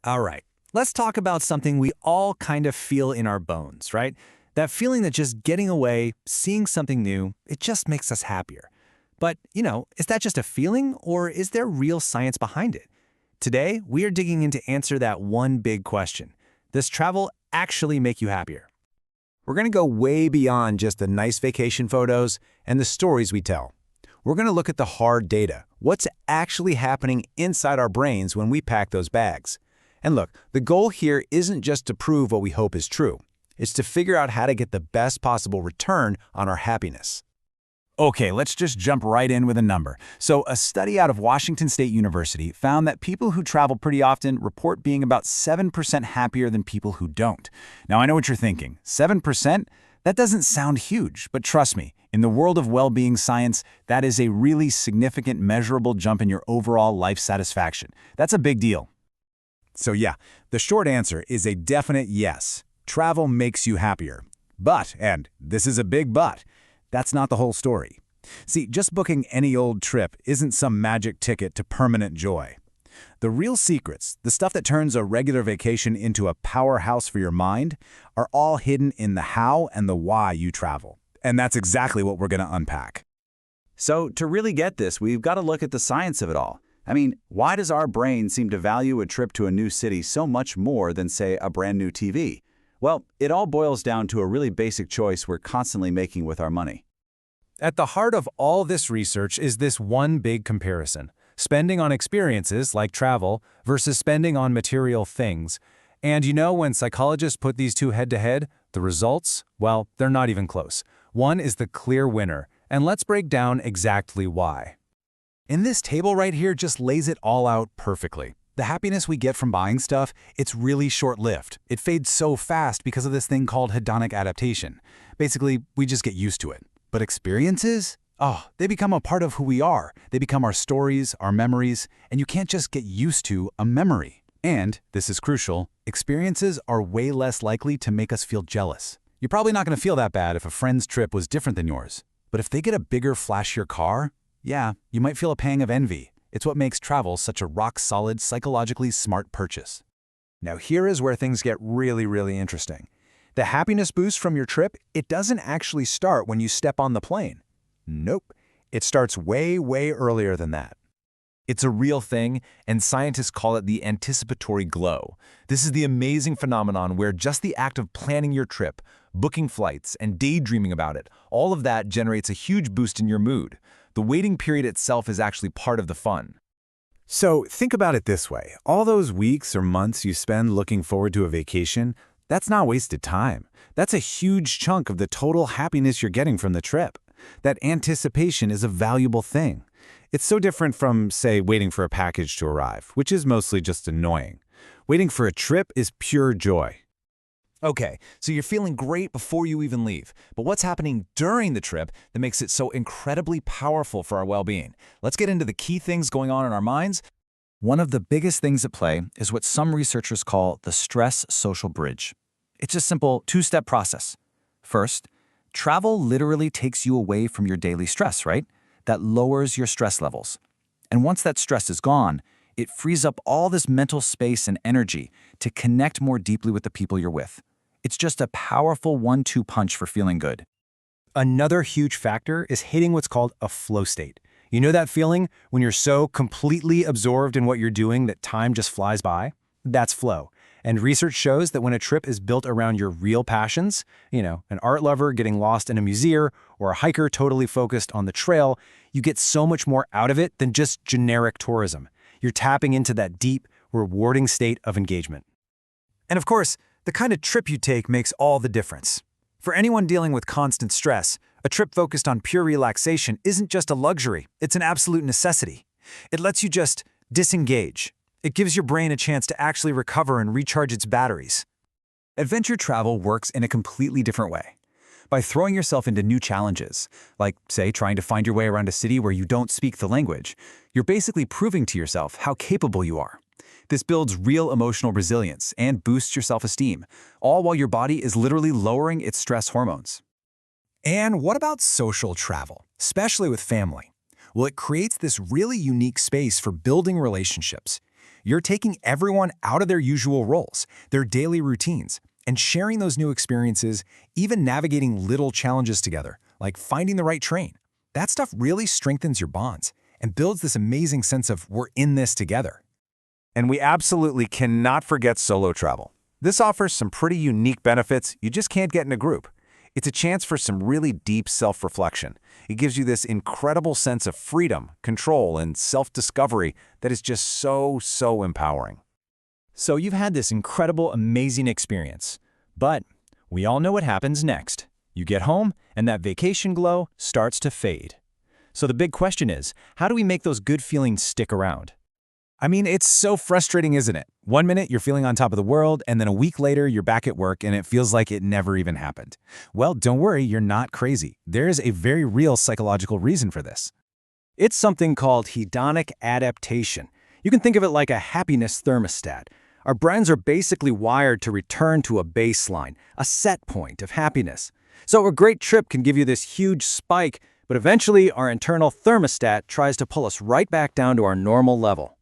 All right, let's talk about something we all kind of feel in our bones, right? That feeling that just getting away, seeing something new, it just makes us happier. But, is that just a feeling or is there real science behind it? Today, we are digging in to answer that one big question. Does travel actually make you happier? We're going to go way beyond just the nice vacation photos and the stories we tell. We're going to look at the hard data, what's actually happening inside our brains when we pack those bags. And look, the goal here isn't just to prove what we hope is true. It's to figure out how to get the best possible return on our happiness. Okay, let's just jump right in with a number. So a study out of Washington State University found that people who travel pretty often report being about 7% happier than people who don't. Now I know what you're thinking. 7%? That doesn't sound huge, but trust me, in the world of well-being science, that is a really significant measurable jump in your overall life satisfaction. That's a big deal. So yeah, the short answer is a definite yes. Travel makes you happier. But, and this is a big but, that's not the whole story. See, just booking any old trip isn't some magic ticket to permanent joy. The real secrets, the stuff that turns a regular vacation into a powerhouse for your mind, are all hidden in the how and the why you travel. And that's exactly what we're going to unpack. So to really get this, we've got to look at the science of it all. I mean, why does our brain seem to value a trip to a new city so much more than, say, a brand new TV? Well, it all boils down to a really basic choice we're constantly making with our money. At the heart of all this research is this one big comparison. Spending on experiences like travel versus spending on material things. And when psychologists put these two head-to-head, the results, well, they're not even close. One is the clear winner, and let's break down exactly why. And this table right here just lays it all out perfectly. The happiness we get from buying stuff, it's really short-lived. It fades so fast because of this thing called hedonic adaptation. Basically, we just get used to it. But experiences? Oh, they become a part of who we are. They become our stories, our memories, and you can't just get used to a memory. And, this is crucial, experiences are way less likely to make us feel jealous. You're probably not going to feel that bad if a friend's trip was different than yours. But if they get a bigger, flashier car, yeah, you might feel a pang of envy. It's what makes travel such a rock-solid, psychologically smart purchase. Now here is where things get really, really interesting. The happiness boost from your trip, it doesn't actually start when you step on the plane. Nope, it starts way, way earlier than that. It's a real thing, and scientists call it the anticipatory glow. This is the amazing phenomenon where just the act of planning your trip, booking flights, and daydreaming about it, all of that generates a huge boost in your mood. The waiting period itself is actually part of the fun. So think about it this way. All those weeks or months you spend looking forward to a vacation, that's not wasted time. That's a huge chunk of the total happiness you're getting from the trip. That anticipation is a valuable thing. It's so different from, say, waiting for a package to arrive, which is mostly just annoying. Waiting for a trip is pure joy. Okay, so you're feeling great before you even leave, but what's happening during the trip that makes it so incredibly powerful for our well-being? Let's get into the key things going on in our minds. One of the biggest things at play is what some researchers call the stress-social bridge. It's a simple two-step process. First, travel literally takes you away from your daily stress, right? That lowers your stress levels. And once that stress is gone, it frees up all this mental space and energy to connect more deeply with the people you're with. It's just a powerful one-two punch for feeling good. Another huge factor is hitting what's called a flow state. You know that feeling when you're so completely absorbed in what you're doing that time just flies by? That's flow. And research shows that when a trip is built around your real passions, an art lover getting lost in a museum or a hiker totally focused on the trail, you get so much more out of it than just generic tourism. You're tapping into that deep, rewarding state of engagement. And of course, the kind of trip you take makes all the difference. For anyone dealing with constant stress, a trip focused on pure relaxation isn't just a luxury, it's an absolute necessity. It lets you just disengage. It gives your brain a chance to actually recover and recharge its batteries. Adventure travel works in a completely different way. By throwing yourself into new challenges, like, say, trying to find your way around a city where you don't speak the language, you're basically proving to yourself how capable you are. This builds real emotional resilience and boosts your self-esteem, all while your body is literally lowering its stress hormones. And what about social travel, especially with family? Well, it creates this really unique space for building relationships. You're taking everyone out of their usual roles, their daily routines, and sharing those new experiences, even navigating little challenges together, like finding the right train. That stuff really strengthens your bonds and builds this amazing sense of we're in this together. And we absolutely cannot forget solo travel. This offers some pretty unique benefits you just can't get in a group. It's a chance for some really deep self-reflection. It gives you this incredible sense of freedom, control, and self-discovery that is just so empowering. So you've had this incredible, amazing experience. But we all know what happens next. You get home, and that vacation glow starts to fade. So the big question is, how do we make those good feelings stick around? I mean, it's so frustrating, isn't it? One minute you're feeling on top of the world, and then a week later you're back at work and it feels like it never even happened. Well, don't worry, you're not crazy. There's a very real psychological reason for this. It's something called hedonic adaptation. You can think of it like a happiness thermostat. Our brains are basically wired to return to a baseline, a set point of happiness. So a great trip can give you this huge spike, but eventually our internal thermostat tries to pull us right back down to our normal level.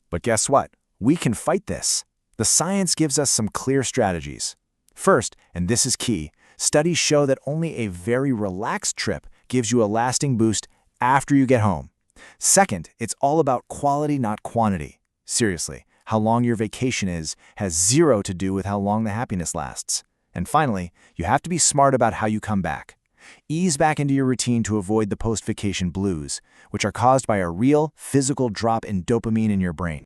But guess what? We can fight this. The science gives us some clear strategies. First, and this is key, studies show that only a very relaxed trip gives you a lasting boost after you get home. Second, it's all about quality, not quantity. Seriously, how long your vacation is has zero to do with how long the happiness lasts. And finally, you have to be smart about how you come back. Ease back into your routine to avoid the post-vacation blues, which are caused by a real, physical drop in dopamine in your brain.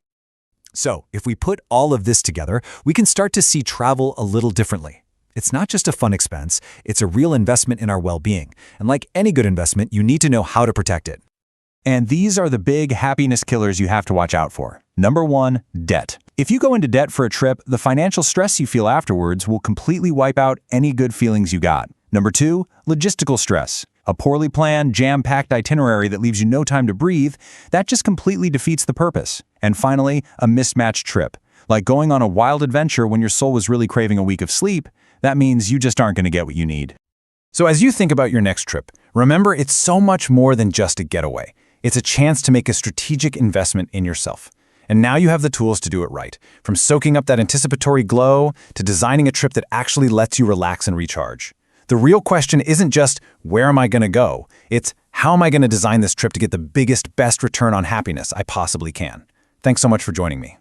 So, if we put all of this together, we can start to see travel a little differently. It's not just a fun expense, it's a real investment in our well-being. And like any good investment, you need to know how to protect it. And these are the big happiness killers you have to watch out for. Number 1, debt. If you go into debt for a trip, the financial stress you feel afterwards will completely wipe out any good feelings you got. Number 2, logistical stress. A poorly planned, jam-packed itinerary that leaves you no time to breathe, that just completely defeats the purpose. And finally, a mismatched trip. Like going on a wild adventure when your soul was really craving a week of sleep, that means you just aren't going to get what you need. So as you think about your next trip, remember it's so much more than just a getaway. It's a chance to make a strategic investment in yourself. And now you have the tools to do it right, from soaking up that anticipatory glow to designing a trip that actually lets you relax and recharge. The real question isn't just, where am I going to go? It's, how am I going to design this trip to get the biggest, best return on happiness I possibly can? Thanks so much for joining me.